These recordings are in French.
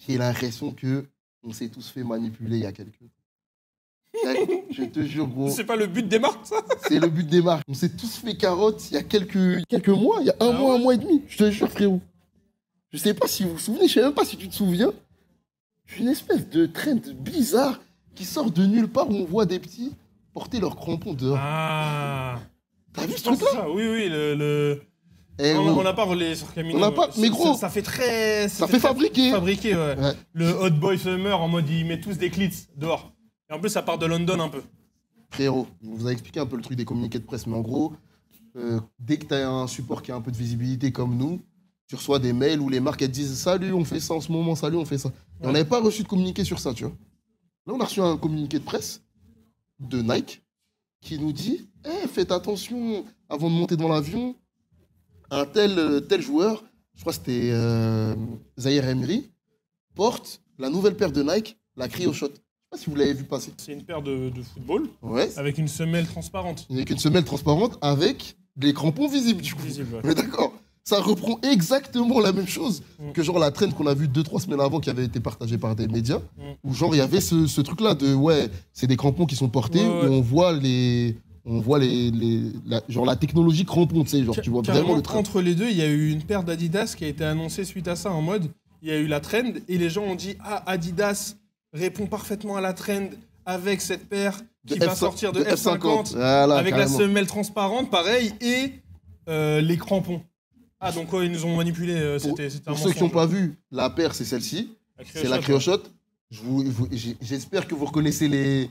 J'ai l'impression qu'on s'est tous fait manipuler il y a quelques temps. Je te jure, gros. C'est pas le but des marques, ça? C'est le but des marques. On s'est tous fait carotte il y a quelques mois, il y a un mois et demi. Je te jure, frérot. Je sais pas si vous vous souvenez, je sais même pas si tu te souviens. Une espèce de trend bizarre qui sort de nulle part où on voit des petits porter leurs crampons dehors. Ah. T'as vu ce truc-là? Oui, on n'a pas relayé sur Camino. On n'a pas, mais gros. Ça fait très. Ça fait fabriquer. Fabriqué, ouais. Ouais. Le Hot Boy Summer en mode ils mettent tous des clits dehors. Et en plus, ça part de London un peu. Frérot, je vous ai expliqué un peu le truc des communiqués de presse, mais en gros, dès que tu as un support qui a un peu de visibilité comme nous, tu reçois des mails où les marques elles disent salut, on fait ça en ce moment, salut, on fait ça. Et on n'avait pas reçu de communiqué sur ça, tu vois. Là, on a reçu un communiqué de presse de Nike qui nous dit faites attention avant de monter dans l'avion, un tel joueur, je crois que c'était Zaïre Emery, porte la nouvelle paire de Nike, la Cryoshot. Je sais pas si vous l'avez vu passer. C'est une paire de football avec une semelle transparente. Avec une semelle transparente avec des crampons visibles, du coup. Visible, ouais. Mais d'accord, ça reprend exactement la même chose que genre la trend qu'on a vue 2-3 semaines avant qui avait été partagée par des médias, où genre il y avait ce truc-là de c'est des crampons qui sont portés, où on voit genre la technologie crampon, tu sais, genre tu vois vraiment le truc. Entre les deux, il y a eu une paire d'Adidas qui a été annoncée suite à ça en mode, il y a eu la trend et les gens ont dit Adidas répond parfaitement à la trend avec cette paire qui va sortir de F50 voilà, avec carrément. la semelle transparente, pareil, et les crampons. Ah, donc ils nous ont manipulé, c'était un Pour ceux qui n'ont mensonge. pas vu, la paire, c'est celle-ci. C'est la Cryoshot. J'espère que vous reconnaissez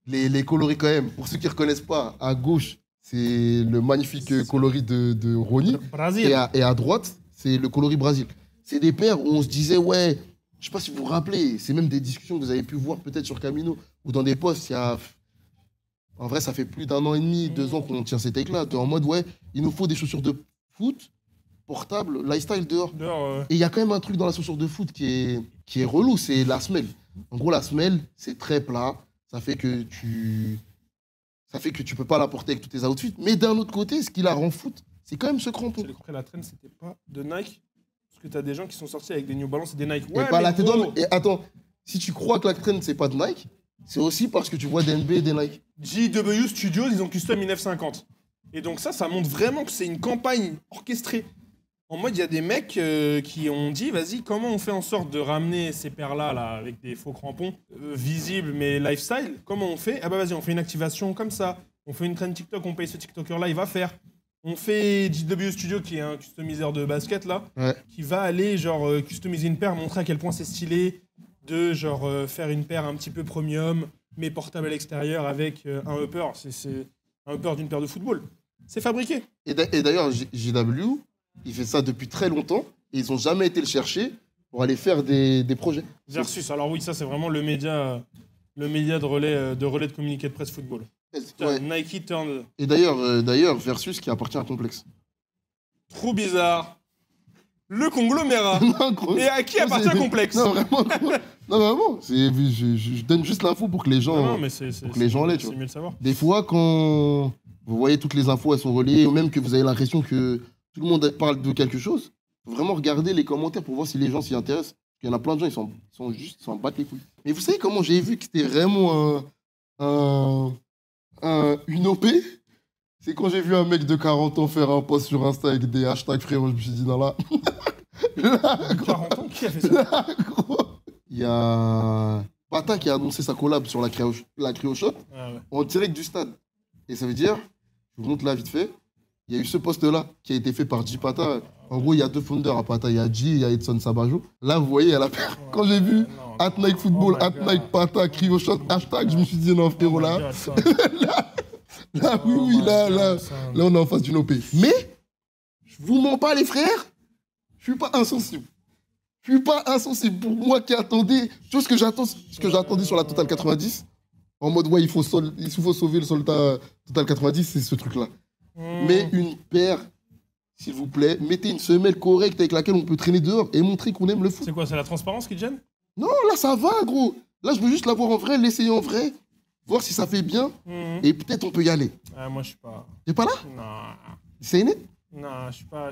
les coloris quand même. Pour ceux qui ne reconnaissent pas, à gauche, c'est le magnifique coloris de Rony. Brésil. Et à droite, c'est le coloris Brésil. C'est des paires où on se disait, je sais pas si vous vous rappelez, c'est même des discussions que vous avez pu voir peut-être sur Camino ou dans des posts, en vrai, ça fait plus d'1 an et demi, 2 ans qu'on tient ces takes-là. En mode, il nous faut des chaussures de foot portables, lifestyle dehors. Et il y a quand même un truc dans la chaussure de foot qui est relou, c'est la semelle. En gros, la semelle, c'est très plat. Ça fait que tu peux pas la porter avec tous tes outfits. Mais d'un autre côté, ce qui la rend foot, c'est quand même ce crampon. J'ai compris, la trend, c'était pas de Nike. Parce que t'as des gens qui sont sortis avec des New Balance et des Nike. Et pas la et attends, si tu crois que la trend, c'est pas de Nike, c'est aussi parce que tu vois des NB et des Nike. JW Studios, ils ont custom 1950. Et donc ça montre vraiment que c'est une campagne orchestrée. En mode, il y a des mecs qui ont dit, vas-y, comment on fait en sorte de ramener ces paires-là là, avec des faux crampons visibles mais lifestyle? Comment on fait? Ah bah vas-y, on fait une activation comme ça. On fait une trend TikTok, on paye ce TikToker-là, il va faire. On fait JW Studio, qui est un customiseur de basket, là, qui va aller, genre, customiser une paire, montrer à quel point c'est stylé, de, genre, faire une paire un petit peu premium, mais portable à l'extérieur, avec un upper. C'est un upper d'une paire de football. C'est fabriqué. Et d'ailleurs, JW, il fait ça depuis très longtemps, et ils n'ont jamais été le chercher pour aller faire des projets. Versus, alors oui, ça, c'est vraiment le média de relais de communiqué de presse football. Ouais. Nike turn. Et d'ailleurs, Versus qui appartient à Complexe. Trop bizarre. Le conglomérat. Et à qui appartient Complexe? Non, vraiment. Non, vraiment. Je donne juste l'info pour que les gens, l'aient. C'est mieux de savoir. Des fois, quand vous voyez toutes les infos, elles sont reliées, ou même que vous avez l'impression que tout le monde parle de quelque chose, faut vraiment regarder les commentaires pour voir si les gens s'y intéressent. Il y en a plein de gens, ils s'en battent les couilles. Mais vous savez comment j'ai vu que c'était vraiment une OP? C'est quand j'ai vu un mec de 40 ans faire un post sur Insta avec des hashtags, frérot, je me suis dit, non, là... 40 ans, qui a fait ça? Là, gros, il y a Pata qui a annoncé sa collab sur la Cryoshot en direct du stade. Et ça veut dire, je vous montre là vite fait, il y a eu ce post-là qui a été fait par J Pata. En gros, il y a 2 founders à Pata, il y a J et il y a Edson Sabajo. Là, vous voyez, quand j'ai vu @Nike Football, @Nike Pata, Cryoshot, hashtag, je me suis dit, non, frérot, là... Là, là, on est en face d'une OP. Mais, je vous mens pas, les frères, je suis pas insensible. Je suis pas insensible. Pour moi qui attendais, tu vois ce que j'attendais sur la Total 90, en mode, il faut sauver le soldat Total 90, c'est ce truc-là. Mais une paire, s'il vous plaît, mettez une semelle correcte avec laquelle on peut traîner dehors et montrer qu'on aime le foot. C'est quoi, c'est la transparence qui te gêne? Non, là, ça va, gros. Là, je veux juste l'avoir en vrai, l'essayer en vrai. Voir si ça fait bien, et peut-être on peut y aller. Moi, je suis pas... T'es pas là? Non. C'est né? Non, je suis pas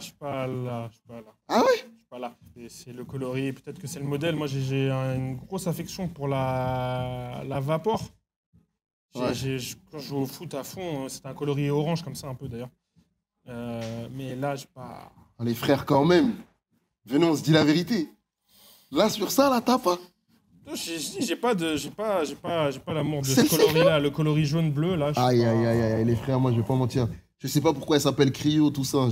là. Je suis pas là. Ah ouais? Je suis pas là. C'est le coloris, peut-être que c'est le modèle. Moi, j'ai une grosse affection pour la Vapor. Ouais. Quand je joue au foot à fond, c'est un coloris orange comme ça, un peu d'ailleurs. Mais là, j'ai pas. Ah, les frères, quand même. Venez, on se dit la vérité. Là, sur ça, là, t'as pas. J'ai pas l'amour de ce coloris-là, le coloris jaune-bleu, là. Aïe, aïe, aïe, aïe, les frères, moi, je vais pas mentir. Je sais pas pourquoi elle s'appelle Cryo, tout ça.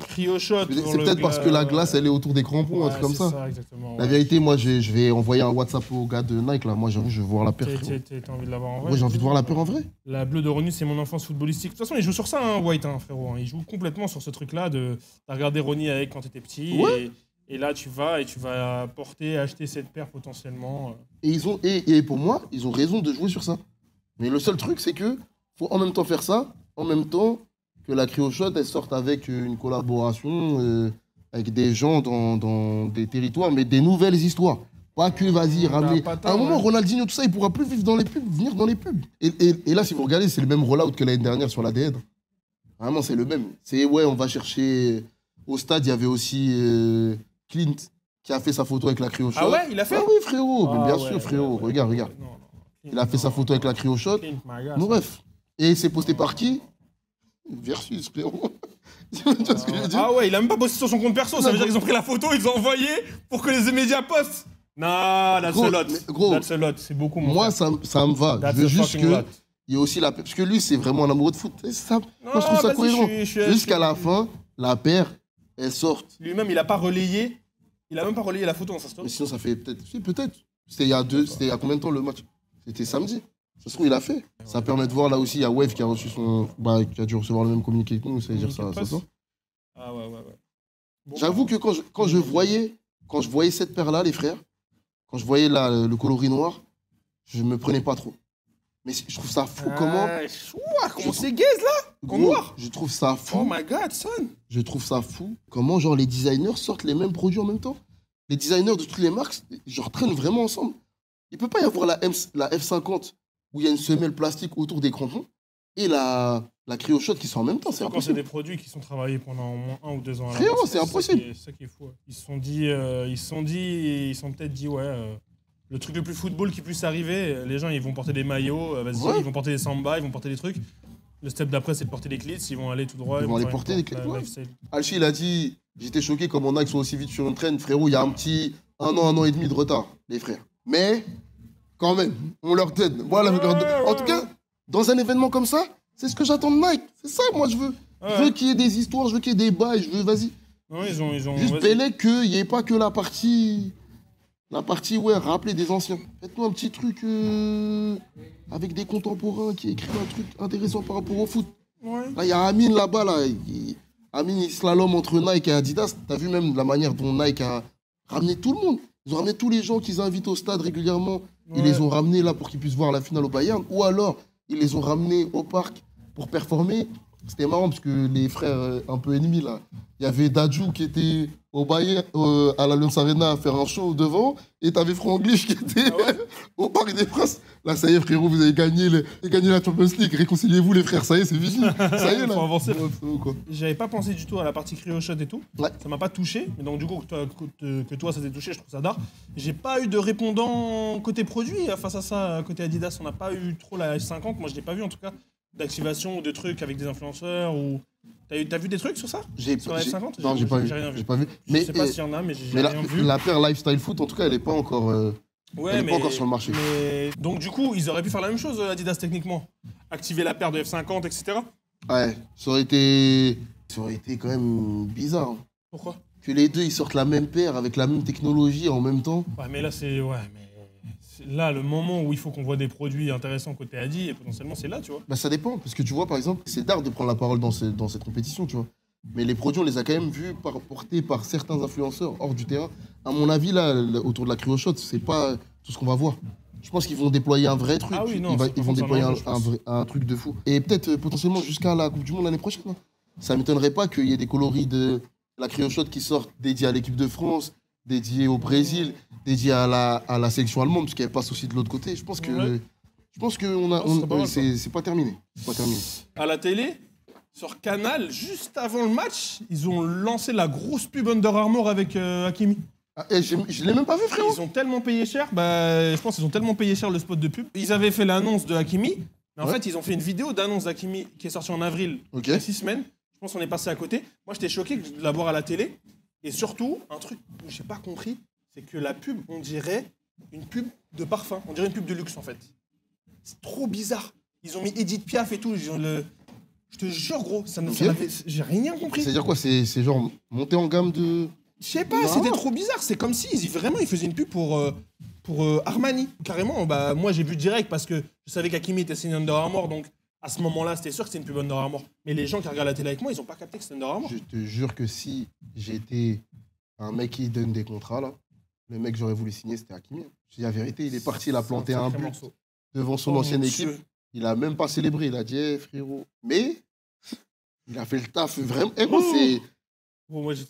Cryo shot. C'est peut-être parce que la glace, elle est autour des crampons, un truc comme ça. Exactement, La vérité, moi, je vais envoyer un WhatsApp au gars de Nike, là. Moi, j'avoue, je veux voir la paire. T'as envie de l'avoir en vrai? Moi, j'ai envie de voir la paire en vrai. La bleue de Ronu, c'est mon enfance footballistique. De toute façon, il joue sur ça, hein, White, hein, frérot. Hein. Il joue complètement sur ce truc-là de. T'as regardé Ronnie avec quand t'étais petit. Ouais. Et là, tu vas acheter cette paire potentiellement. Et pour moi, ils ont raison de jouer sur ça. Mais le seul truc, c'est que faut en même temps faire ça, en même temps que la CryoShot, elle sorte avec une collaboration avec des gens dans des territoires, mais des nouvelles histoires. Pas que, vas-y, ramener. À un moment, Ronaldinho, tout ça, il pourra plus vivre dans les pubs, venir dans les pubs. Et là, si vous regardez, c'est le même rollout que l'année dernière sur l'ADN. Vraiment, c'est le même. C'est, ouais, on va chercher. Au stade, il y avait aussi Clint qui a fait sa photo avec la CryoShot. Ah ouais, il a fait? Ah oui, frérot. Mais bien sûr, frérot. Regarde. Non. Il a fait sa photo avec la CryoShot. Bon, bref. Et c'est posté par qui? Versus, frérot. Tu vois ce que je veux dire? Ah ouais, il a même pas posté sur son compte perso. Ça veut dire qu'ils ont pris la photo, ils ont envoyé pour que les médias postent. Non, that's a lot. Gros, that's a lot. C'est beaucoup moins. Moi, ça me va. Je veux juste que. Il y a aussi la paire. Parce que lui, c'est vraiment un amoureux de foot. Ça, moi, je trouve ça cohérent. Jusqu'à la fin, la paire, elle sort. Lui-même, il a pas relayé. Il a même pas relayé la photo dans sa story. Mais sinon, ça fait peut-être. Si, peut-être. C'était il y a combien de temps le match? C'était samedi. Ça se trouve, il a fait. Ça permet de voir là aussi, il y a Wave qui a reçu qui a dû recevoir le même communiqué que nous, c'est-à-dire ça. Ah ouais. Bon, j'avoue que quand je voyais cette paire-là, les frères, quand je voyais le coloris noir, je me prenais pas trop. Mais je trouve ça fou comment c'est gaze là en noir. Je trouve ça fou. Oh my god, son. Je trouve ça fou comment genre les designers sortent les mêmes produits en même temps. Les designers de toutes les marques, genre traînent vraiment ensemble. Il peut pas y avoir la F50 où il y a une semelle plastique autour des crampons et la CryoShot qui sont en même temps, c'est impossible. Quand c'est des produits qui sont travaillés pendant au moins 1 ou 2 ans. Frérot, c'est impossible. C'est ça qui est fou. Ils se sont peut-être dit le truc le plus football qui puisse arriver, les gens ils vont porter des maillots, ils vont porter des samba, ils vont porter des trucs. Le step d'après c'est de porter des clits, ils vont aller tout droit. Ils vont aller porter des clits. Alchi il a dit, j'étais choqué comme on a qui sont aussi vite sur une traîne, frérot, il y a un petit 1 an et demi de retard, les frères. Mais quand même, on leur donne. Voilà, en tout cas, dans un événement comme ça, c'est ce que j'attends de Nike. C'est ça que moi je veux. Je veux qu'il y ait des histoires, je veux qu'il y ait des bails, je veux, vas-y. Non, ils ont juste Bélec qu'il n'y ait pas que la partie, rappeler des anciens. Faites-nous un petit truc avec des contemporains qui écrit un truc intéressant par rapport au foot. Ouais. Là, il y a Amine là-bas, là. Amine, il slalom entre Nike et Adidas. T'as vu même la manière dont Nike a ramené tout le monde. Ils ont ramené tous les gens qu'ils invitent au stade régulièrement. Ils les ont ramenés là pour qu'ils puissent voir la finale au Bayern. Ou alors, ils les ont ramenés au parc pour performer. C'était marrant parce que les frères un peu ennemis, là, il y avait Dadju qui était au Bayern, à l'Allianz Arena à faire un show devant, et t'avais Franglish qui était au Parc des Princes. Là, ça y est, frérot, vous avez gagné la Champions League. Réconciliez-vous, les frères, ça y est, c'est fini. Ça y est, là. Faut avancer. J'avais pas pensé du tout à la partie CryoShot et tout. Ouais. Ça m'a pas touché. Mais donc, du coup, que toi, ça t'ait touché, je trouve ça d'art. J'ai pas eu de répondant côté produit face à ça. Côté Adidas, on n'a pas eu trop la F50. Moi, je l'ai pas vu en tout cas. D'activation ou de trucs avec des influenceurs ou. T'as vu des trucs sur ça? Sur la F50? Non, j'ai pas vu. Rien vu. J'ai pas vu. Je sais pas s'il y en a, mais j'ai rien vu. La paire Lifestyle Foot, en tout cas, elle est pas encore. Elle n'est pas encore sur le marché. Mais... Donc, du coup, ils auraient pu faire la même chose, Adidas, techniquement. Activer la paire de F50, etc. Ouais, ça aurait été quand même bizarre. Hein. Pourquoi? Que les deux, ils sortent la même paire avec la même technologie en même temps. Ouais, mais là, là, le moment où il faut qu'on voit des produits intéressants côté Adi, et potentiellement, c'est là, tu vois. Bah, ça dépend. Parce que tu vois, par exemple, c'est d'art de prendre la parole dans cette compétition, tu vois. Mais les produits, on les a quand même vus portés par certains influenceurs hors du terrain. À mon avis, là, autour de la CryoShot, c'est pas tout ce qu'on va voir. Je pense qu'ils vont déployer un vrai truc. Ah oui, non, ils vont déployer un truc de fou. Et peut-être potentiellement jusqu'à la Coupe du Monde l'année prochaine. Hein. Ça m'étonnerait pas qu'il y ait des coloris de la CryoShot qui sortent dédiés à l'équipe de France, dédiés au Brésil, dédiés à la sélection allemande, parce qu'elle passe aussi de l'autre côté. Je pense que c'est pas terminé. C'est pas terminé. À la télé, sur Canal, juste avant le match, ils ont lancé la grosse pub Under Armour avec Hakimi. Ah, et je l'ai même pas vu, frérot. Ils ont tellement payé cher, je pense qu'ils ont tellement payé cher le spot de pub. Ils avaient fait l'annonce de Hakimi, mais en fait, ils ont fait une vidéo d'annonce d'Hakimi qui est sortie en avril, il y a 6 semaines. Je pense qu'on est passé à côté. Moi, j'étais choqué de la voir à la télé. Et surtout, un truc que j'ai pas compris, c'est que la pub, on dirait une pub de parfum. On dirait une pub de luxe, en fait. C'est trop bizarre. Ils ont mis Edith Piaf et tout. Je te jure, gros, j'ai rien compris. C'est-à-dire quoi? C'est genre monter en gamme de... Je sais pas, c'était trop bizarre. C'est comme si ils faisaient une pub pour Armani. Carrément, moi j'ai vu direct parce que je savais qu'Hakimi était signé Under Armour, donc à ce moment-là, c'était sûr que c'était une pub Under Armour. Mais les gens qui regardent la télé avec moi, ils ont pas capté que c'était Under Armour. Je te jure que si j'étais un mec qui donne des contrats, là, le mec que j'aurais voulu signer, c'était Hakimi. Je dis la vérité, il est parti, il a planté un but devant son ancienne équipe. Il a même pas célébré, il a dit hey, frérot. Mais il a fait le taf vraiment. Et moi, c'est.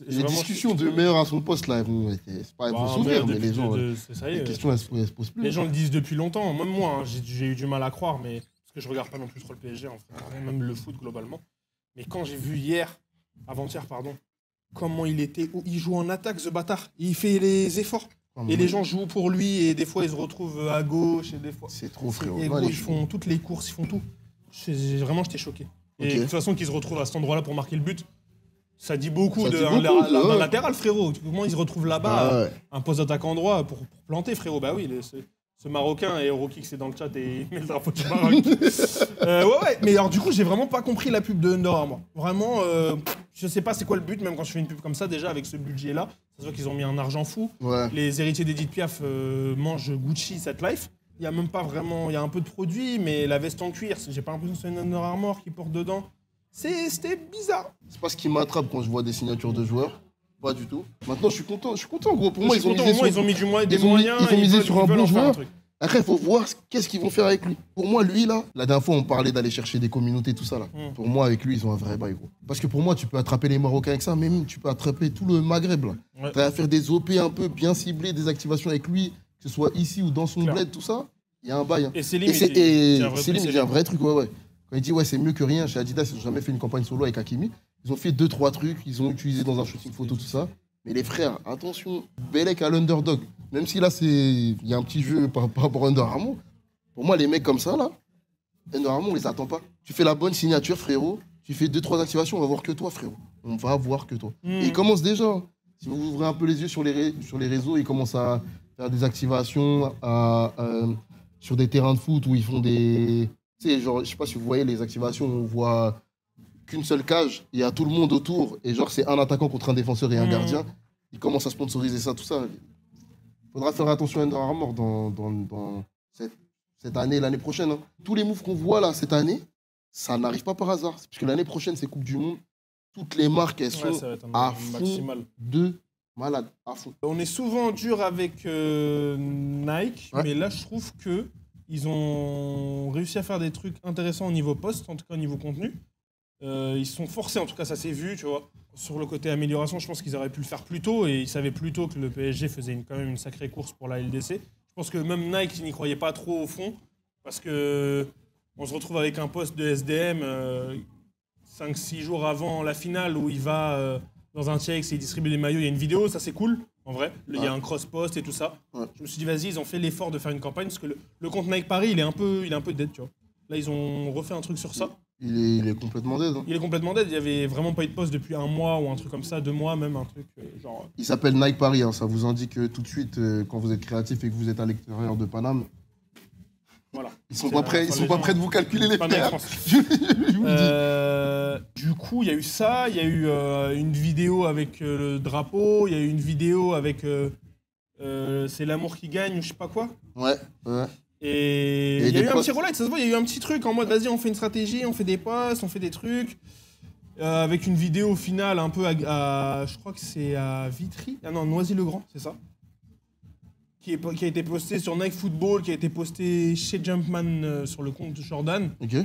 Les discussions de meilleur à son poste, là, c'est pas pour s'ouvrir, mais les gens. Les questions, elles se posent plus. Les gens le disent depuis longtemps, même moi, hein, j'ai eu du mal à croire, mais parce que je regarde pas non plus trop le PSG, en fait, même le foot globalement. Mais quand j'ai vu avant-hier, comment il était, il joue en attaque, ce bâtard, il fait les efforts. Et les gens jouent pour lui, et des fois ils se retrouvent à gauche, et des fois. C'est trop, frérot. Et gros, ils font toutes les courses, ils font tout. Vraiment, j'étais choqué. Et de toute façon, qu'ils se retrouvent à cet endroit-là pour marquer le but, ça dit beaucoup d'un latéral, frérot. Comment il se retrouve là-bas, un poste d'attaquant droit pour planter, frérot. Bah oui, ce Marocain, et Eurokix c'est dans le chat et il met le drapeau du Maroc. Ouais, mais alors du coup, j'ai vraiment pas compris la pub de Under Armour. Vraiment, je sais pas c'est quoi le but, même quand je fais une pub comme ça, déjà avec ce budget-là, ça se voit qu'ils ont mis un argent fou. Ouais. Les héritiers d'Edith Piaf mangent Gucci, cette life. Il y a même pas vraiment, il y a un peu de produit, mais la veste en cuir, j'ai pas l'impression que c'est une Under Armour qui porte dedans. C'était bizarre. C'est pas ce qui m'attrape quand je vois des signatures de joueurs. Pas du tout. Maintenant, je suis content, gros. Pour moi, ils ont mis des moyens. Ils ont misé sur un bon joueur. Après, il faut voir qu'est-ce qu'ils vont faire avec lui. Pour moi, lui, là, la dernière fois, on parlait d'aller chercher des communautés, tout ça, là. Pour moi, avec lui, ils ont un vrai bail, gros. Parce que pour moi, tu peux attraper les Marocains avec ça, même tu peux attraper tout le Maghreb, là. Ouais. Tu as à faire des OP un peu bien ciblés, des activations avec lui, que ce soit ici ou dans son bled, tout ça. Il y a un bail. Hein. Et Selim, il y a un vrai truc, ouais. Quand il dit, ouais, c'est mieux que rien, chez Adidas, ils n'ont jamais fait une campagne solo avec Hakimi. Ils ont fait 2-3 trucs, ils ont utilisé dans un shooting photo, tout ça. Mais les frères, attention, Belek à l'underdog. Même si là, il y a un petit jeu par rapport à Under Armour. Pour moi, les mecs comme ça, là, Under Armour, on les attend pas. Tu fais la bonne signature, frérot. Tu fais 2-3 activations, on va voir que toi, frérot. On va voir que toi. Et ils commencent déjà. Si vous ouvrez un peu les yeux sur les réseaux, ils commencent à faire des activations sur des terrains de foot où ils font des... Tu sais, genre, je sais pas si vous voyez les activations où on voit qu'une seule cage, il y a tout le monde autour, et genre c'est un attaquant contre un défenseur et un gardien. Ils commencent à sponsoriser ça, tout ça. Il faudra faire attention à Under Armour dans cette année, l'année prochaine. Hein. Tous les moves qu'on voit là cette année, ça n'arrive pas par hasard. Parce que l'année prochaine, c'est Coupe du Monde. Toutes les marques, elles sont à fond de malade, à fond. On est souvent dur avec Nike, mais là, je trouve que ils ont réussi à faire des trucs intéressants au niveau poste, en tout cas au niveau contenu. Ils se sont forcés, en tout cas ça s'est vu, tu vois. Sur le côté amélioration, je pense qu'ils auraient pu le faire plus tôt et ils savaient plus tôt que le PSG faisait quand même une sacrée course pour la LDC. Je pense que même Nike n'y croyait pas trop au fond parce que on se retrouve avec un poste de SDM 5-6 jours avant la finale où il va dans un TX et il distribue des maillots. Il y a une vidéo, ça c'est cool, en vrai. Il y a un cross-post et tout ça. Ouais. Je me suis dit, vas-y, ils ont fait l'effort de faire une campagne parce que le compte Nike Paris, il est un peu dead, tu vois. Là, ils ont refait un truc sur ça. Il est complètement dead. Hein. Il est complètement dead. Il y avait vraiment pas eu de poste depuis 1 mois ou un truc comme ça, 2 mois même, un truc genre... Il s'appelle Nike Paris, hein. Ça vous indique tout de suite quand vous êtes créatif et que vous êtes à l'extérieur de Paname. Voilà. Ils sont pas prêts de vous calculer les frères. Du coup, il y a eu ça, il y a eu une vidéo avec le drapeau, il y a eu une vidéo avec c'est l'amour qui gagne ou je sais pas quoi. Ouais. Et il y a eu un petit roulette, ça se voit, il y a eu un petit truc en mode vas-y, on fait une stratégie, on fait des posts, on fait des trucs. Avec une vidéo finale un peu je crois que c'est à Vitry. Ah non, Noisy-le-Grand, c'est ça. Qui a été posté sur Nike Football, qui a été posté chez Jumpman sur le compte de Jordan. Ok.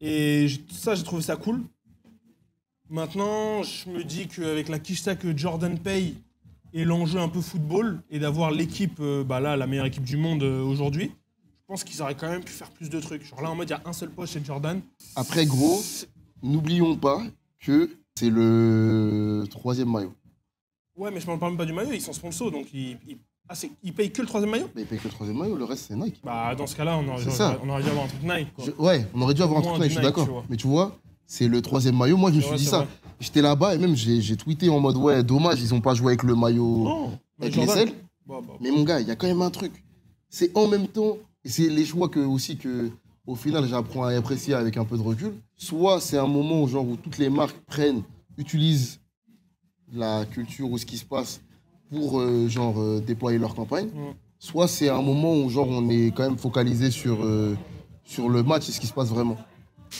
Et ça, j'ai trouvé ça cool. Maintenant, je me dis qu'avec la quicheta que Jordan paye et l'enjeu un peu football, et d'avoir l'équipe, la meilleure équipe du monde aujourd'hui, je pense qu'ils auraient quand même pu faire plus de trucs. Genre là, en mode, il y a un seul poste chez Jordan. Après, gros, n'oublions pas que c'est le 3e maillot. Ouais, mais je parle même pas du maillot, ils sont sponsors, donc ils payent que le 3e maillot? Mais ils payent que le 3e maillot, le reste c'est Nike. Bah, dans ce cas-là, on aurait dû avoir un truc Nike, quoi. Ouais, on aurait dû avoir un truc Nike, je suis d'accord. Mais tu vois, c'est le 3e maillot. Moi, je me suis dit ça. Vrai. J'étais là-bas et même j'ai tweeté en mode ouais, dommage, ils ont pas joué avec le maillot, avec les ailes. Mais mon gars, il y a quand même un truc. C'est en même temps, et c'est les choix que au final, j'apprends à apprécier avec un peu de recul. Soit c'est un moment où toutes les marques utilisent la culture ou ce qui se passe pour déployer leur campagne. Soit c'est un moment où on est quand même focalisé sur le match et ce qui se passe vraiment.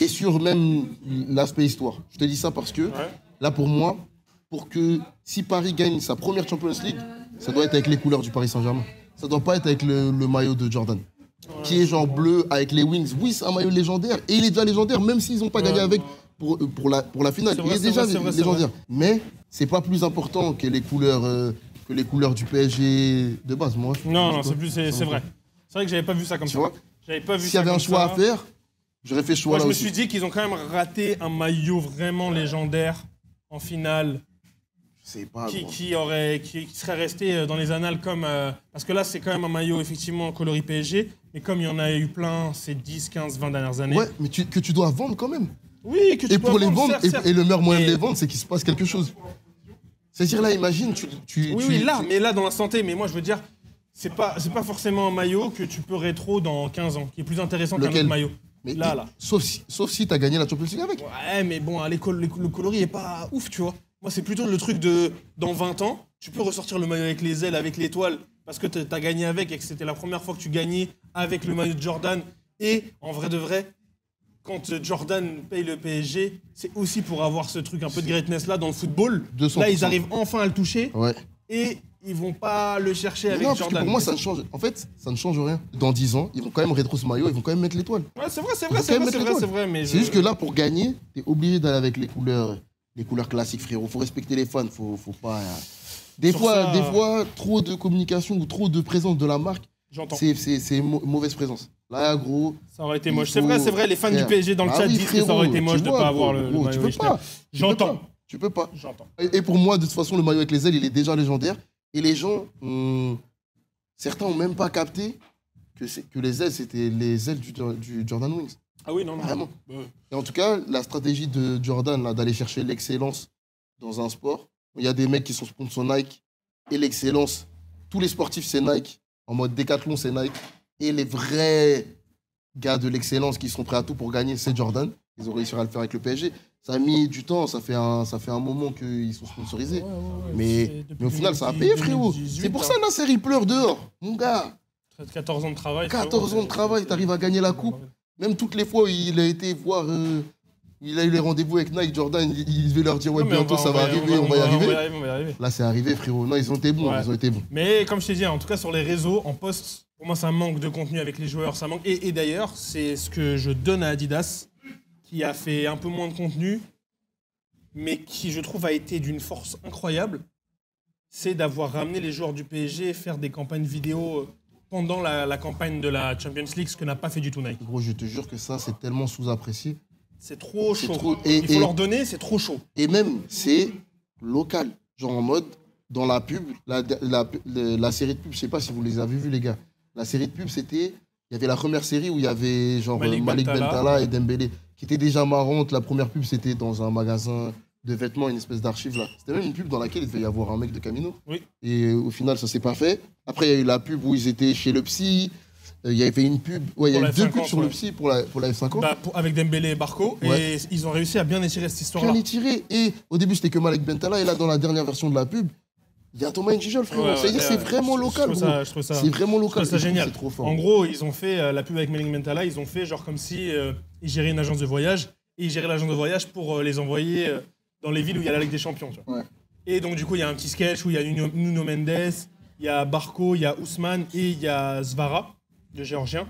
Et sur même l'aspect histoire. Je te dis ça parce que, là pour moi, pour que si Paris gagne sa première Champions League, ça doit être avec les couleurs du Paris Saint-Germain. Ça doit pas être avec le maillot de Jordan. Qui est bleu avec les wings. Oui, c'est un maillot légendaire. Et il est déjà légendaire, même s'ils n'ont pas gagné avec pour la finale. Il est déjà légendaire. Mais c'est pas plus important que les couleurs du PSG de base. Moi, non, c'est vrai. C'est vrai que j'avais pas vu ça comme ça. S'il y avait un choix à faire, j'aurais fait ce choix-là aussi. Je me suis dit qu'ils ont quand même raté un maillot vraiment légendaire en finale. Qui serait resté dans les annales comme... parce que là, c'est quand même un maillot, effectivement, coloris PSG, mais comme il y en a eu plein ces 10, 15, 20 dernières années... Ouais, mais que tu dois vendre quand même. Oui, que tu dois vendre, certes. Et le meilleur moyen de les vendre, c'est qu'il se passe quelque chose. C'est-à-dire, là, imagine, mais là, dans la santé, mais moi, je veux dire, c'est pas forcément un maillot que tu peux rétro dans 15 ans, qui est plus intéressant qu'un autre maillot. Mais là. Sauf si t'as gagné la Champions League avec. Ouais, mais bon, le coloris est pas ouf, tu vois. Moi, c'est plutôt le truc de, dans 20 ans, tu peux ressortir le maillot avec les ailes, avec l'étoile, parce que t'as gagné avec et que c'était la première fois que tu gagnais avec le maillot de Jordan. Et en vrai de vrai, quand Jordan paye le PSG, c'est aussi pour avoir ce truc un peu de greatness là dans le football. 200%. Là, ils arrivent enfin à le toucher. Ouais. Et ils vont pas le chercher avec Jordan. Parce que pour moi, ça ne change. En fait, ça ne change rien. Dans 10 ans, ils vont quand même rétro ce maillot, ils vont quand même mettre l'étoile. Ouais, c'est vrai. Mais c'est juste que là, pour gagner, t'es obligé d'aller avec les couleurs classiques, frérot. Faut respecter les fans, faut pas. Des fois, trop de communication ou trop de présence de la marque, c'est mauvaise présence. Là, gros. Ça aurait été moche. C'est vrai, les fans du PSG dans le chat disent que ça aurait été moche de pas avoir le maillot. Tu peux pas. J'entends. Tu peux pas. Et pour moi, de toute façon, le maillot avec les ailes, il est déjà légendaire. Et les gens, certains n'ont même pas capté que les ailes, c'était les ailes du Jordan Wings. Ah oui, non. Vraiment. Et en tout cas, la stratégie de Jordan, là, d'aller chercher l'excellence dans un sport, il y a des mecs qui sont sponsors Nike, et l'excellence, tous les sportifs, c'est Nike. En mode décathlon, c'est Nike. Et les vrais gars de l'excellence qui sont prêts à tout pour gagner, c'est Jordan. Ils ont réussi à le faire avec le PSG. Ça a mis du temps, ça fait un moment qu'ils sont sponsorisés. Mais au final, ça a payé, frérot. C'est pour ça, Nasser, il pleure dehors. Mon gars. 14 ans de travail. 14 ans de travail, t'arrives à gagner la coupe. Même toutes les fois où il a été voir... il a eu les rendez-vous avec Nike, Jordan, il devait leur dire ouais, bientôt ça va arriver, on va y arriver. Là, c'est arrivé, frérot. Non, ils ont été bons, ils ont été bons. Mais comme je t'ai dit, en tout cas, sur les réseaux, en post, pour moi, ça manque de contenu avec les joueurs, ça manque. Et d'ailleurs, c'est ce que je donne à Adidas, qui a fait un peu moins de contenu, mais qui, je trouve, a été d'une force incroyable. C'est d'avoir ramené les joueurs du PSG faire des campagnes vidéo pendant la campagne de la Champions League, ce que n'a pas fait du tout Nike. Gros, je te jure que ça, c'est tellement sous-apprécié. C'est trop chaud. Il faut leur donner, c'est trop chaud. Et même, c'est local. Genre en mode, dans la pub, la série de pubs, je sais pas si vous les avez vus, les gars. La série de pubs, c'était... Il y avait la première série où il y avait genre Malik Bentala et Dembélé, qui était déjà marrante. La première pub, c'était dans un magasin de vêtements, une espèce d'archive là. C'était même une pub dans laquelle il devait y avoir un mec de Camino. Oui. Et au final, ça s'est pas fait. Après, il y a eu la pub où ils étaient chez le psy. Il y avait une pub, il y a eu 2 pubs sur le psy pour la F50. Avec Dembélé et Barco, et ils ont réussi à bien étirer cette histoire-là. Bien étiré. Et au début, c'était que Malik Bentala, et là, dans la dernière version de la pub, il y a Thomas Njijol, frérot. C'est-à-dire c'est vraiment local, gros. C'est vraiment local. C'est génial. C'est trop fort. En gros, ils ont fait la pub avec Malik Bentala, ils ont fait genre comme si ils géraient une agence de voyage, et ils géraient l'agence de voyage pour les envoyer dans les villes où il y a la Ligue des Champions. Tu vois. Ouais. Et donc, du coup, il y a un petit sketch où il y a Nuno Mendes, il y a Barco, il y a Ousmane, et il y a Zvara, le géorgien.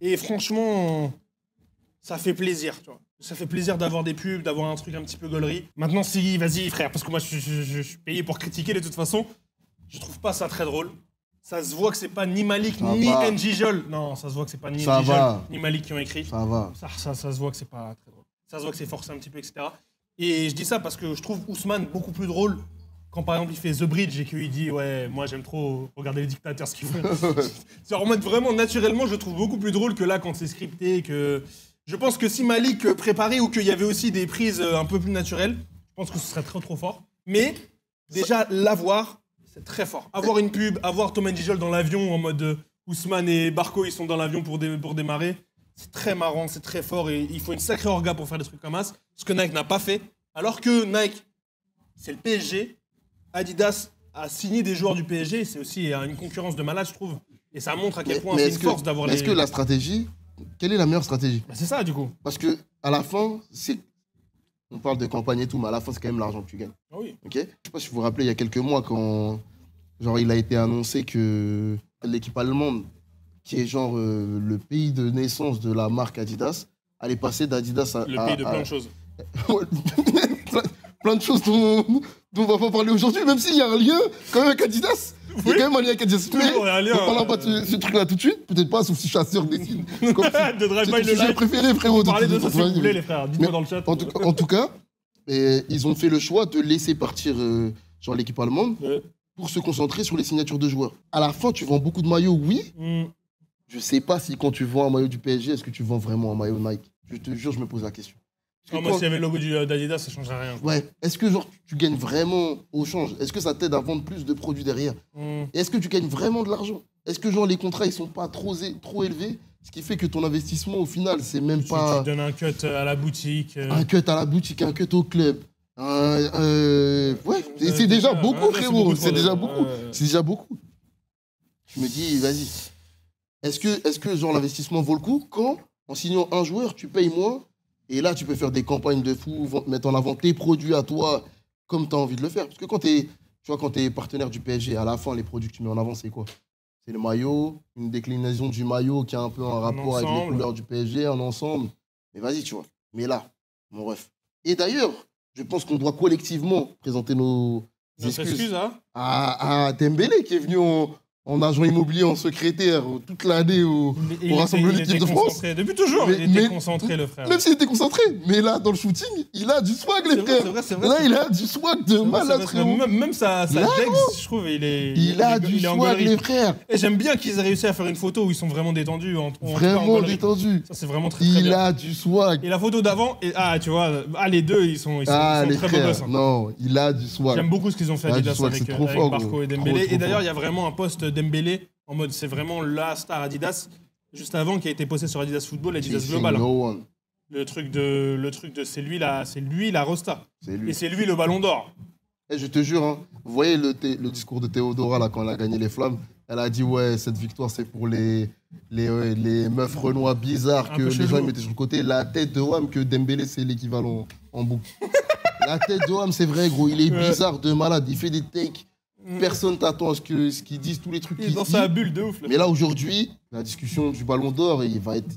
Et franchement, ça fait plaisir, tu vois. Ça fait plaisir d'avoir des pubs, d'avoir un truc un petit peu gaulerie. Maintenant, si, vas-y, frère, parce que moi, je suis payé pour critiquer de toute façon. Je trouve pas ça très drôle. Ça se voit que c'est pas ni Malik, ni Njijol. Non, ça se voit que c'est pas ni Njijol, ni Malik qui ont écrit. Ça va. Ça se voit que c'est pas très drôle. Ça se voit que c'est forcé un petit peu, etc. Et je dis ça parce que je trouve Ousmane beaucoup plus drôle quand par exemple il fait The Bridge et qu'il dit ouais, moi j'aime trop regarder les dictateurs ce qu'ils font. C'est en mode vraiment naturellement, je le trouve beaucoup plus drôle que là quand c'est scripté. Que je pense que si Malik préparait ou qu'il y avait aussi des prises un peu plus naturelles, je pense que ce serait très trop fort. Mais déjà l'avoir, c'est très fort. Avoir une pub, avoir Tom Gijol dans l'avion en mode Ousmane et Barco ils sont dans l'avion pour démarrer. C'est très marrant, c'est très fort et il faut une sacrée orga pour faire des trucs comme ça. Ce que Nike n'a pas fait. Alors que Nike, c'est le PSG. Adidas a signé des joueurs du PSG. C'est aussi une concurrence de malade, je trouve. Et ça montre à quel point c'est une force d'avoir les... Est-ce que la stratégie... Quelle est la meilleure stratégie? C'est ça, du coup. Parce que à la fin, on parle de campagne et tout, mais à la fin, c'est quand même l'argent que tu gagnes. Ah oui. Ok. Je sais pas si vous vous rappelez, il y a quelques mois, quand il a été annoncé que l'équipe allemande, qui est le pays de naissance de la marque Adidas, allait passer d'Adidas à... Le pays de plein de choses. plein de choses dont on va pas parler aujourd'hui, même s'il y a un lien quand même avec Adidas. Il y a quand même un lien avec Adidas. Mais on parlera pas de ce truc-là tout de suite. Peut-être pas, sauf si Chasseur décide. De Drive-By le live. Préféré, frérot. Parlez de ça si vous voulez, les frères. Dites-moi dans le chat. En tout cas, ils ont fait le choix de laisser partir l'équipe allemande pour se concentrer sur les signatures de joueurs. À la fin, tu vends beaucoup de maillots, oui. Je sais pas si quand tu vends un maillot du PSG, est-ce que tu vends vraiment un maillot Nike? Je te jure, je me pose la question. Moi, s'il y avait le logo d'Adidas, ça changerait rien. Ouais. Est-ce que tu gagnes vraiment au change? Est-ce que ça t'aide à vendre plus de produits derrière? Et est-ce que tu gagnes vraiment de l'argent? Est-ce que les contrats ils sont pas trop élevés? Ce qui fait que ton investissement au final, c'est même pas... Tu donnes un cut à la boutique. Un cut à la boutique, un cut au club. Ouais, c'est déjà beaucoup, frérot. C'est déjà beaucoup. C'est déjà beaucoup. Je me dis, vas-y. Est-ce que l'investissement vaut le coup quand, en signant un joueur, tu payes moins et là, tu peux faire des campagnes de fou, mettre en avant tes produits à toi comme tu as envie de le faire. Parce que quand tu es partenaire du PSG, à la fin, les produits que tu mets en avant, c'est quoi? C'est le maillot, une déclinaison du maillot qui a un peu un rapport avec les couleurs du PSG, un ensemble. Mais vas-y, tu vois. Mais là, mon ref. Et d'ailleurs, je pense qu'on doit collectivement présenter nos excuses à Dembélé qui est venu en agent immobilier, en secrétaire, toute l'année au rassemblement de l'équipe de France. Depuis toujours, il était concentré, le frère. Même s'il était concentré, mais là, dans le shooting, il a du swag, les frères. C'est vrai. Là, il a du swag de malade, frérot. Même sa dex, je trouve, il a du swag, les frères. Et j'aime bien qu'ils aient réussi à faire une photo où ils sont vraiment détendus. Vraiment détendus. Ça, c'est vraiment très bien. Il a du swag. Et la photo d'avant, tu vois, les deux, ils sont très beaux gosses. Non, il a du swag. J'aime beaucoup ce qu'ils ont fait Adidas avec Barco et Dembélé. Et d'ailleurs, il y a vraiment un post Dembélé en mode c'est vraiment la star Adidas juste avant qui a été posté sur Adidas Football, Adidas Global. Le truc de c'est lui la Rosta. Et c'est lui le Ballon d'Or. Et je te jure, hein, vous voyez le discours de Théodora là quand elle a gagné les Flammes, elle a dit ouais cette victoire c'est pour les meufs renois bizarres que les gens mettaient sur le côté. La tête de Wam que Dembélé c'est l'équivalent en boucle. La tête de Wam c'est vrai gros, il est bizarre de malade, il fait des takes. Personne t'attend à ce qu'ils disent tous les trucs qu'ils disent. Dans sa bulle de ouf. Mais là, aujourd'hui, la discussion du Ballon d'Or, il va être...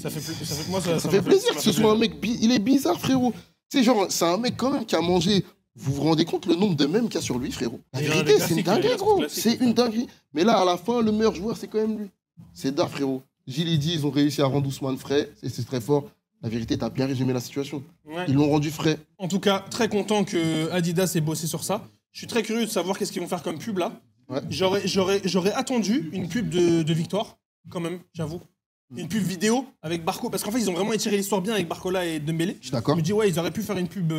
Ça fait plaisir que ce soit un mec... Il est bizarre, frérot. Tu sais, c'est un mec quand même qui a mangé... Vous vous rendez compte le nombre de mèmes qu'il y a sur lui, frérot? La vérité, c'est une dinguerie, gros. C'est une dinguerie. Mais là, à la fin, le meilleur joueur, c'est quand même lui. C'est Dar, frérot. Gilles dit, ils ont réussi à rendre Ousmane frais. Et c'est très fort. La vérité, t'as bien résumé la situation. Ouais. Ils l'ont rendu frais. En tout cas, très content que Adidas ait bossé sur ça. Je suis très curieux de savoir qu'est-ce qu'ils vont faire comme pub là. Ouais. J'aurais attendu une pub de Victoire, quand même, j'avoue. Une pub vidéo avec Barco. Parce qu'en fait, ils ont vraiment étiré l'histoire bien avec Barcola et Dembélé. Je suis d'accord. Je me dis, ouais, ils auraient pu faire une pub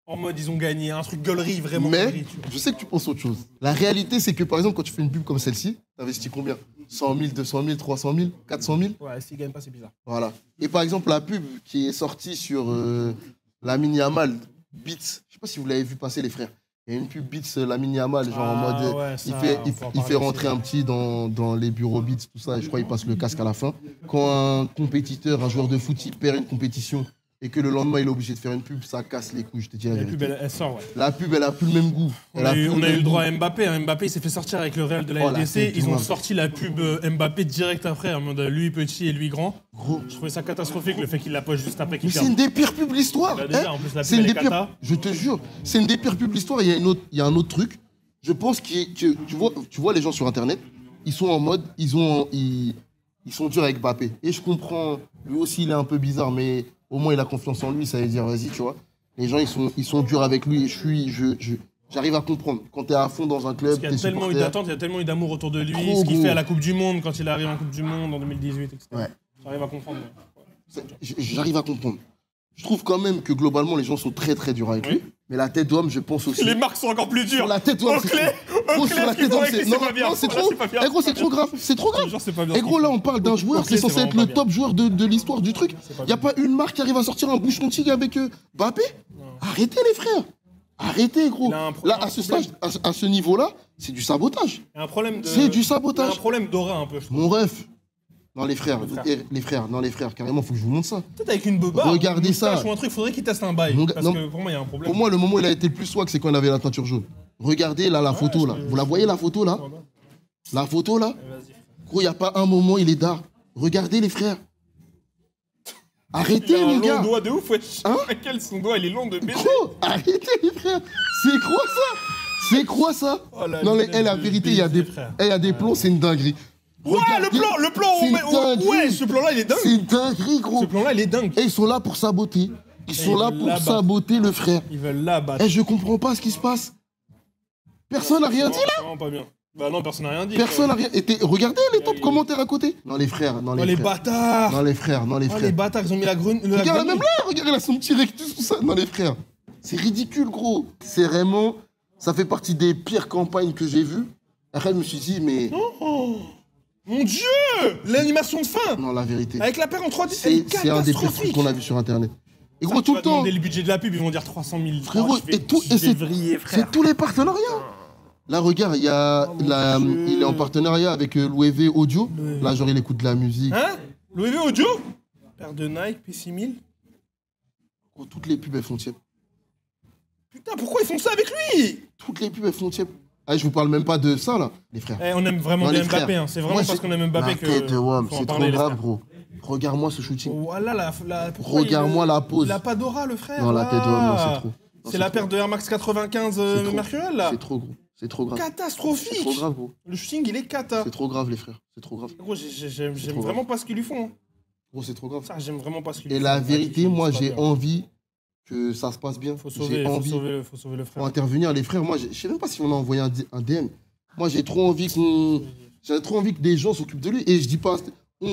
en mode ils ont gagné, un truc gaulerie, vraiment. Mais gaulerie, je sais que tu penses autre chose. La réalité, c'est que par exemple, quand tu fais une pub comme celle-ci, t'investis combien? 100 000, 200 000, 300 000, 400 000? Ouais, s'ils gagnent pas, c'est bizarre. Voilà. Et par exemple, la pub qui est sortie sur Lamine Yamal, Beats, je sais pas si vous l'avez vu passer, les frères. Il y a une pub Beats, Lamine Yamal, genre en mode. Ouais, il fait rentrer un petit dans les bureaux Beats, tout ça, et je crois qu'il passe le casque à la fin. Quand un compétiteur, un joueur de foot, il perd une compétition et que le lendemain il est obligé de faire une pub, ça casse les couilles, je te dis la vérité. La pub, elle sort, ouais. La pub, elle a plus le même goût. On a eu le droit à Mbappé. Hein. Mbappé, il s'est fait sortir avec le Real de la LDC. Ils ont sorti la pub Mbappé direct après, en mode lui petit et lui grand. Gros. Je trouvais ça catastrophique, le fait qu'il la poche juste après qu'il perde. C'est une des pires pubs de l'histoire. Bah, déjà, en plus, la pub, elle est cata. Je te jure, c'est une des pires pubs de l'histoire. Il y a un autre truc. Je pense que tu vois les gens sur Internet, ils sont en mode, ils ils sont durs avec Mbappé. Et je comprends, lui aussi, il est un peu bizarre, mais au moins, il a confiance en lui, ça veut dire, vas-y, tu vois. Les gens, ils sont durs avec lui et j'arrive à comprendre. Quand t'es à fond dans un club, il y a tellement eu d'attentes, il y a tellement eu d'amour autour de lui, ce qu'il fait à la Coupe du Monde, quand il arrive en Coupe du Monde en 2018, etc. Ouais. J'arrive à comprendre. J'arrive à comprendre. Je trouve quand même que globalement, les gens sont très très durs avec lui. Mais la tête d'homme, je pense aussi. Les marques sont encore plus dures. Sur la tête d'homme, sur la tête d'homme, c'est pas bien. Non, c'est trop. Eh gros, c'est trop grave. C'est trop grave. Et gros, là, on parle d'un joueur qui est censé être le top joueur de l'histoire du truc. Il n'y a pas une marque qui arrive à sortir un bouchon de tigre avec Mbappé. Arrêtez, les frères. Arrêtez, gros. Là, à ce stage, à ce niveau-là, c'est du sabotage. C'est du sabotage. Il y a un problème d'aura un peu, je trouve. Mon ref. Non, les frères, carrément, faut que je vous montre ça. Peut-être avec une beubare. Regardez ça. Ou un truc, faudrait qu'il teste un bail. Parce que pour moi, il y a un problème. Pour moi, le moment où il a été le plus swag, c'est quand il avait la teinture jaune. Regardez là, la photo là. Vous la voyez, la photo là? La photo là? Gros, il n'y a pas un moment, il est d'art. Regardez, les frères. Arrêtez, mon gars. Il a un long doigt de ouf, wesh. Hein? Son doigt, il est long de baiser. Gros, arrêtez, les frères. C'est quoi ça? C'est quoi ça? Non, la vérité, il y a des plombs, c'est une dinguerie. Ouais, le plan, ouais, ce plan-là, il est dingue. C'est une dinguerie, gros. Ce plan-là, il est dingue. Et ils sont là pour saboter. Ils sont là pour saboter le frère. Ils veulent l'abattre. Et je comprends pas ce qui se passe. Personne n'a rien dit là. C'est vraiment pas bien. Bah non, personne n'a rien dit. Personne n'a rien. Regardez les top commentaires à côté. Non, les frères. Non, les bâtards. Non, les frères. Les bâtards, ils ont mis la grenouille. Regarde, même là, regarde, là, son petit rectus, tout ça. Non, les frères. C'est ridicule, gros. C'est vraiment. Ça fait partie des pires campagnes que j'ai vues. Après, je me suis dit, mais. Oh, mon Dieu! L'animation de fin! Non, la vérité. Avec la paire en 3D, c'est un des pires trucs qu'on a vu sur Internet. Et gros, tout le temps. Le budget de la pub, ils vont dire 300 000. Frérot, c'est tous les partenariats. Là, regarde, il est en partenariat avec l'OEV Audio. Là, genre, il écoute de la musique. Hein? L'OEV Audio? Paire de Nike, P6000. Gros, toutes les pubs, elles font tiep. Putain, pourquoi ils font ça avec lui? Toutes les pubs, elles font tiep. Ah, je vous parle même pas de ça, là, les frères. On aime vraiment bien Mbappé, hein. C'est vraiment parce qu'on aime Mbappé que. C'est trop grave, gros. Regarde-moi ce shooting. Voilà Regarde-moi la pose. Il a pas d'aura, le frère. Non, la tête de homme, non, c'est trop. C'est la paire de Air Max 95 Mercurial, là. C'est trop gros. C'est trop grave. Catastrophique. C'est trop grave, gros. Le shooting, il est cata. C'est trop grave, les frères. C'est trop grave. Gros, j'aime vraiment pas ce qu'ils lui font. Gros, c'est trop grave. Ça, j'aime vraiment pas ce qu'ils lui font. Et la vérité, moi, j'ai envie que ça se passe bien. Faut sauver le frère. Faut intervenir, les frères. Moi, je sais même pas si on a envoyé un DM. Moi, j'ai trop envie que des gens s'occupent de lui. Et je dis pas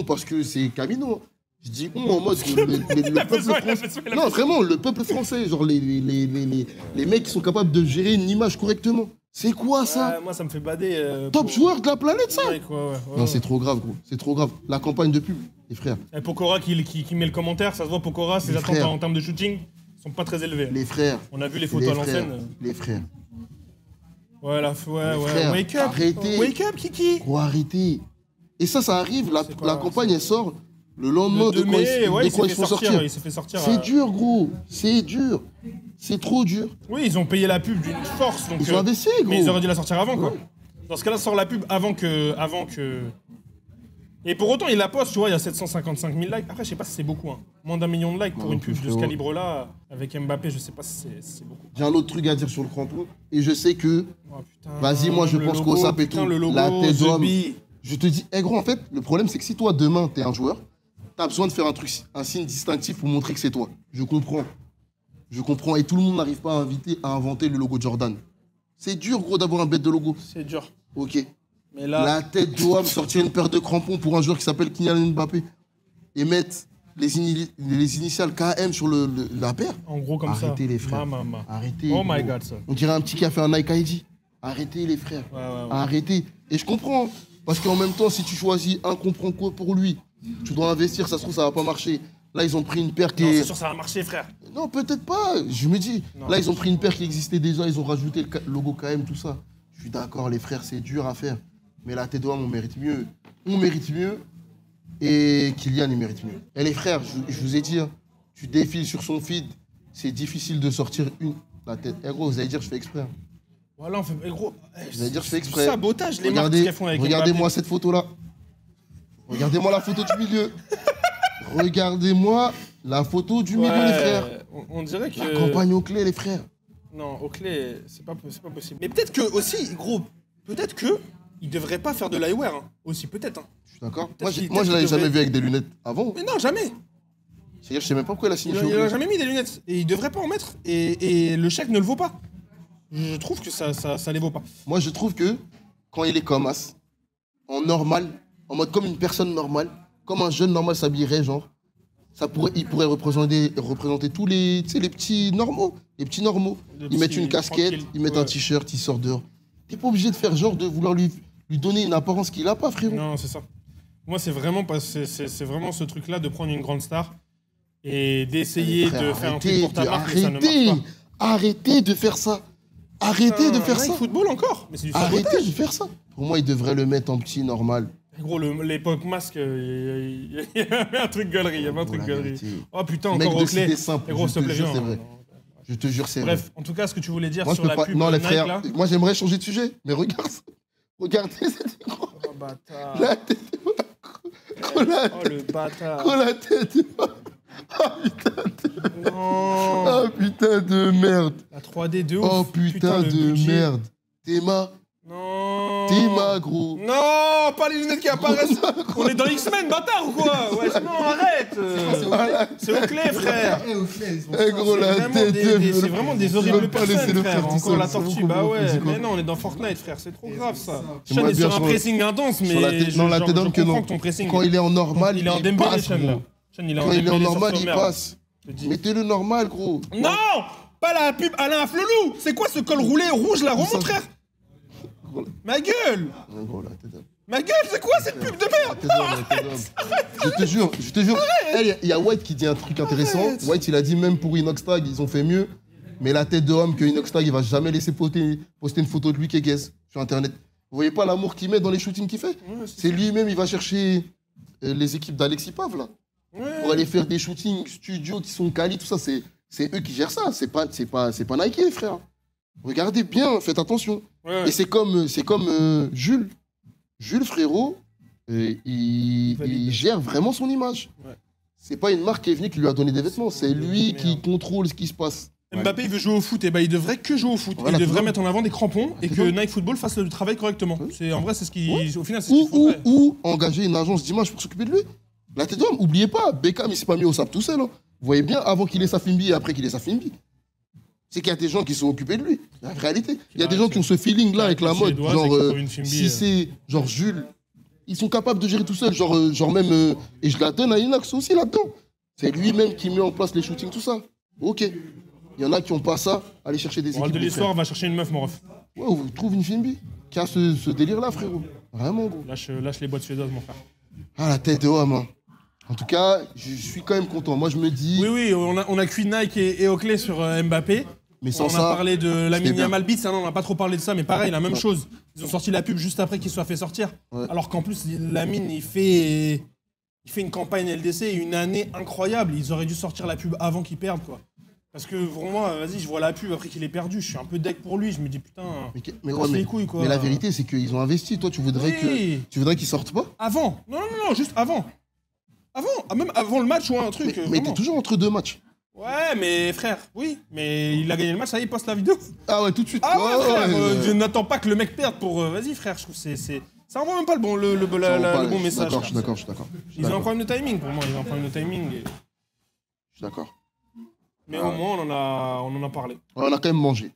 parce que c'est Camino. Je dis en mode le peuple français. Non, vraiment, le peuple français. Genre les mecs qui sont capables de gérer une image correctement. C'est quoi ça? Moi, ça me fait bader. Top joueur de la planète, ça? Non, c'est trop grave, gros. C'est trop grave. La campagne de pub, les frères. Et Pokora qui met le commentaire, ça se voit, Pokora, ses attentes en termes de shooting sont pas très élevées. Les frères. On a vu les photos à l'ancienne. Les frères. Ouais. Frères, Wake up. Arrêtez. Wake up, Kiki. Gros, arrêtez. Et ça arrive, la campagne, elle sort le lendemain de quand ils font sortir. Il s'est fait sortir. C'est dur, gros. C'est dur. C'est trop dur. Oui, ils ont payé la pub d'une force. Donc, ils ont investi, gros. Mais ils auraient dû la sortir avant, quoi. Dans ce cas-là, sort la pub avant que. Et pour autant, il la poste, tu vois, il y a 755 000 likes. Après, je sais pas si c'est beaucoup, hein. Moins d'1 million de likes pour une pub de ce calibre-là, avec Mbappé, je sais pas si c'est beaucoup. J'ai un autre truc à dire sur le crampon, et je sais que... Vas-y, moi, je pense qu'au SAP et tout, la tête d'homme... Je te dis, gros, en fait, le problème, c'est que si toi, demain, t'es un joueur, t'as besoin de faire un signe distinctif pour montrer que c'est toi. Je comprends. Et tout le monde n'arrive pas à inventer le logo Jordan. C'est dur, gros, d'avoir un bête de logo. C'est dur. Ok. Mais là... La tête d'homme, sortir une paire de crampons pour un joueur qui s'appelle Kylian Mbappé et mettre les initiales KM sur la paire. En gros, comme ça. Arrêtez, les frères. Arrêtez. Oh my God, ça. On dirait un petit qui a fait un Nike ID. Arrêtez, les frères. Ouais. Arrêtez. Et je comprends. Parce qu'en même temps, si tu choisis un comprend quoi pour lui, tu dois investir, ça se trouve, ça va pas marcher. Là, ils ont pris une paire qui est... Non, c'est sûr, ça va marcher, frère. Non, peut-être pas. Je me dis. Non, là, ils ont pris une paire qui existait déjà, ils ont rajouté le logo KM, tout ça. Je suis d'accord, les frères, c'est dur à faire. Mais la tête d'homme, on mérite mieux. On mérite mieux. Et Kylian, il mérite mieux. Et les frères, je vous ai dit, hein, tu défiles sur son feed, c'est difficile de sortir la tête. Gros, vous allez dire, je fais exprès. Hein. Voilà, on fait. Gros, vous allez dire, je fais exprès. Sabotage, les marques qu'elles font avec Regardez-moi cette photo-là. Regardez-moi la photo du milieu. Regardez-moi la photo du milieu, les frères. On dirait que. La campagne Oakley, les frères. Non, Oakley, c'est pas possible. Mais peut-être que aussi, gros, peut-être que il devrait pas faire de l'eyewear, hein. Aussi, peut-être. Hein. Je suis d'accord. Peut-être Moi, je qu'il l'avais jamais devrait- vu avec des lunettes avant. Mais non, jamais. C'est-à-dire, je sais même pas pourquoi il a signé Il chez a Oakley. jamais mis des lunettes. Et il devrait pas en mettre. Et le chèque ne le vaut pas. Je trouve que ça les vaut pas. Moi, je trouve que quand il est comme As, en normal, en mode comme une personne normale, comme un jeune normal s'habillerait, genre, il pourrait représenter tous les, tu sais, les petits normaux. Les petits normaux. Ils mettent une casquette, tranquille. ils mettent un t-shirt, ils sortent dehors. T'es pas obligé de faire genre de vouloir lui donner une apparence qu'il a pas, frérot. Non, c'est ça. Moi, c'est vraiment ce truc-là de prendre une grande star et d'essayer Frère, de faire un truc pour ta marque, mais ça ne arrêtez, marche pas. arrêtez de faire ça. Arrêtez de faire Nike ça. Football encore. Mais c'est du Arrêtez sabotage. de faire ça. Pour moi, il devrait le mettre en petit normal. Gros, l'époque masque, il y avait un truc gaulerie. Il y avait un truc la gaulerie. vérité. Oh putain, Mec encore de Oakley. cité simple, Et gros, je s'il te te plaît, jure, viens. c'est vrai. Je te jure, c'est vrai. Bref, en tout cas, ce que tu voulais dire Moi, je sur peux la pas. pub Non, les Nike, frères, là. moi, j'aimerais changer de sujet. Mais regarde ça. Regardez cette gros. Oh, bâtard. La tête. Gros, la Oh, tête. le bâtard. Gros, la tête. Non. Oh putain de merde. La 3D de ouf. Oh putain le de budget. merde. Théma. Non. Théma, gros. Non, pas les lunettes qui apparaissent. On est dans X-Men, bâtard ou quoi? Ouais, non, arrête. C'est Oakley, frère. Eh gros, C'est la vraiment tête. c'est vraiment des Je horribles veux pas laisser personnes, le frère. faire tout Encore seul, la c'est tortue, beaucoup bah trop ouais. physique. Mais non, on est dans Fortnite, frère. C'est trop grave, ça. J'aimerais Sean est bien sur un sur- pressing intense, mais Sur la tête, non, la tête d'homme que comprends non. que ton pressing. Quand il est en normal, Il est en Dembélé, passe, Sean, là. gros. Sean, il est en Quand il est en Dembélé sur normal, son il merde. passe. Je te dis. Mettez-le normal, gros. Non, pas la pub Alain Flelou. C'est quoi ce col roulé rouge là? Remonte, frère. Ma gueule. Ouais, gros, la tête d'homme. Ma gueule, c'est quoi cette pub de merde? La tête d'homme. Je te jure. Il y a White qui dit un truc intéressant. White, il a dit même pour Inoxtag, ils ont fait mieux. Mais la tête de homme que Inoxtag, il va jamais laisser poster une photo de lui qui est sur Internet. Vous voyez pas l'amour qu'il met dans les shootings qu'il fait? C'est lui-même, il va chercher les équipes d'Alexis Pav, là. Pour aller faire des shootings studios qui sont quali, tout ça, c'est eux qui gèrent ça. C'est pas Nike, frère. Regardez bien, faites attention. Ouais. Et c'est comme Jules. Jules, frérot, il gère vraiment son image. Ouais. C'est pas une marque qui est venue qui lui a donné des vêtements, c'est lui qui contrôle ce qui se passe. Mbappé, il veut jouer au foot, et bah il devrait que jouer au foot. Voilà, il devrait tout mettre en avant des crampons et tout que ça. Nike Football fasse le travail correctement. En vrai, c'est ce qui. Au final, c'est ce qu'il Ou, faudrait. ou engager une agence d'image pour s'occuper de lui. La tête d'homme, oubliez pas, Beckham, il s'est pas mis au sable tout seul. Hein. Vous voyez bien, avant qu'il ait sa Fimbi et après qu'il ait sa Fimbi. C'est qu'il y a des gens qui sont occupés de lui. La réalité. Il y a des gens qui ont ce feeling-là avec la mode. Genre, si c'est genre Jules, ils sont capables de gérer tout seul. Genre même. Et je la donne à Inox aussi là-dedans. C'est lui-même qui met en place les shootings, tout ça. Ok. Il y en a qui ont pas ça, allez chercher des Moral équipes. de de l'histoire, frères. va chercher une meuf, mon ref. Ouais, vous trouvez une Fimbi qui a ce délire-là, frérot. Vraiment, gros. Lâche les boîtes suédoises, mon frère. Ah, la tête de homme, hein. En tout cas, je suis quand même content. Moi, je me dis. Oui, on a cuit Nike et Oakley sur Mbappé. Mais sans On ça. a parlé de c'était Lamine bien. Yamal Beats, on n'a pas trop parlé de ça, mais pareil, la même chose. Ils ont sorti la pub juste après qu'il soit fait sortir. Ouais. Alors qu'en plus, Lamine, il fait une campagne LDC, une année incroyable. Ils auraient dû sortir la pub avant qu'il perde, quoi. Parce que pour moi, vas-y, je vois la pub après qu'il ait perdu. Je suis un peu deck pour lui. Je me dis, putain. Mais, casse les couilles, quoi. mais la vérité, c'est qu'ils ont investi. Toi, tu voudrais Oui. qu'ils sortent pas? Avant. Non, juste avant. Même avant le match ou un truc. Mais vraiment. t'es toujours entre deux matchs. Ouais, mais frère, oui. Mais il a gagné le match, ça y est, il poste la vidéo. Ah ouais, tout de suite. Ah ouais, frère, ouais. je n'attends pas que le mec perde pour. Vas-y, frère, je trouve que c'est. Ça envoie même pas le bon, le bon message. Je suis d'accord, je suis d'accord. Ils ont un problème de timing pour moi, ils ont un problème de timing. Je suis d'accord. Mais au moins, on en a parlé. On a quand même mangé.